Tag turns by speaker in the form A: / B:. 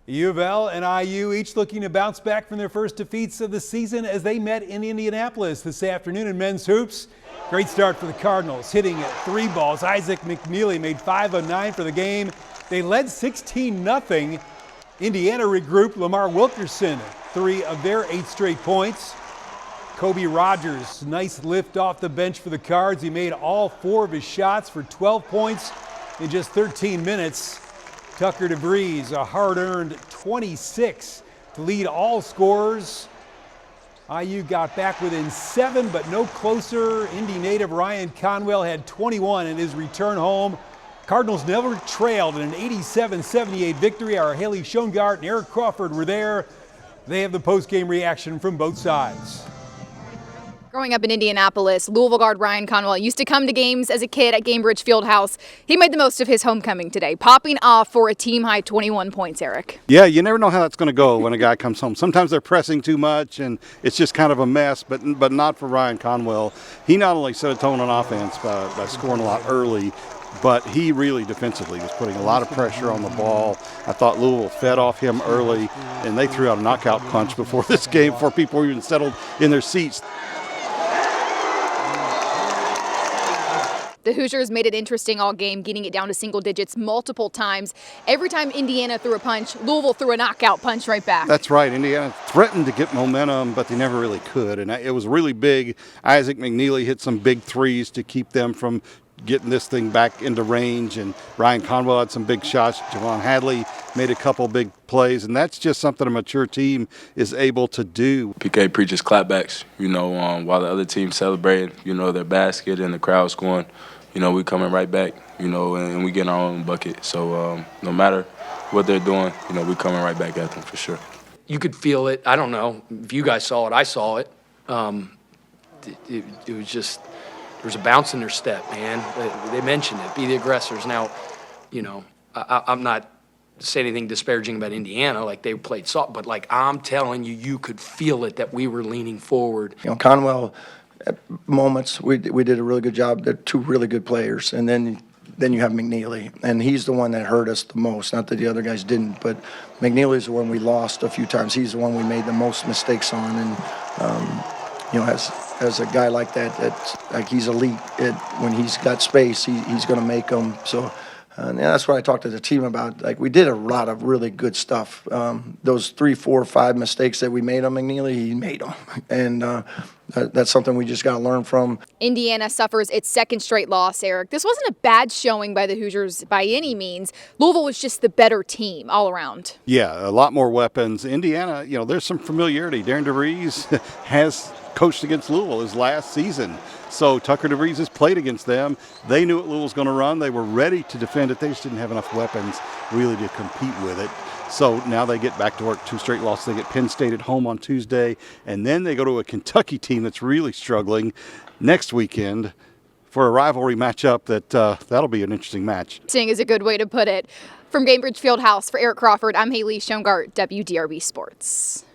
A: U of L and IU each looking to bounce back from their first defeats of the season as they met in Indianapolis this afternoon in men's hoops. Great start for the Cardinals, hitting at 3 balls. Isaac McNeely made 5 of 9 for the game. They led 16-0. Indiana regrouped. Lamar Wilkerson, 3 of their 8 straight points. Kobe Rogers, nice lift off the bench for the Cards. He made all 4 of his shots for 12 points in just 13 minutes. Tucker DeVries, a hard-earned 26 to lead all scorers. IU got back within 7, but no closer. Indy native Ryan Conwell had 21 in his return home. Cardinals never trailed in an 87-78 victory. Our Haley Schoengart and Eric Crawford were there. They have the post-game reaction from both sides.
B: Growing up in Indianapolis, Louisville guard Ryan Conwell used to come to games as a kid at Gainbridge Fieldhouse. He made the most of his homecoming today, popping off for a team-high 21 points, Eric.
C: Yeah, you never know how that's going to go when a guy comes home. Sometimes they're pressing too much, and it's just kind of a mess, but not for Ryan Conwell. He not only set a tone on offense by scoring a lot early, but he really defensively was putting a lot of pressure on the ball. I thought Louisville fed off him early, and they threw out a knockout punch before this game before people were even settled in their seats.
B: The Hoosiers made it interesting all game, getting it down to single digits multiple times. Every time Indiana threw a punch, Louisville threw a knockout punch right back.
C: That's right. Indiana threatened to get momentum, but they never really could. And it was really big. Isaac McNeely hit some big threes to keep them from getting this thing back into range. And Ryan Conwell had some big shots. Javon Hadley made a couple big plays. And that's just something a mature team is able to do.
D: PK preaches clapbacks, while the other team celebrating, their basket and the crowd's going. We coming right back, and we getting our own bucket. So no matter what they're doing, we coming right back at them for sure.
E: You could feel it. I don't know if you guys saw it. I saw it. It was just, there was a bounce in their step, man. They mentioned it, be the aggressors. Now, I'm not saying anything disparaging about Indiana, like they played soft, but like I'm telling you, you could feel it that we were leaning forward.
F: Conwell, at moments, we did a really good job. They're 2 really good players. And then you have McNeely, and he's the one that hurt us the most. Not that the other guys didn't, but McNeely's the one we lost a few times. He's the one we made the most mistakes on. And, as a guy like that, like he's elite. When he's got space, he's going to make them. So and that's what I talked to the team about. Like, we did a lot of really good stuff. Those 3, 4, 5 mistakes that we made on McNeely, he made them. And that's something we just got to learn from.
B: Indiana suffers its 2nd straight loss, Eric. This wasn't a bad showing by the Hoosiers by any means. Louisville was just the better team all around.
C: Yeah, a lot more weapons. Indiana, there's some familiarity. Darren DeVries has coached against Louisville his last season. So Tucker DeVries has played against them. They knew what Louisville was going to run. They were ready to defend it. They just didn't have enough weapons really to compete with it. So now they get back to work, 2 straight losses. They get Penn State at home on Tuesday, and then they go to a Kentucky team that's really struggling next weekend for a rivalry matchup that'll be an interesting match.
B: Seeing is a good way to put it. From Gainbridge Fieldhouse, for Eric Crawford, I'm Haley Schoengart, WDRB Sports.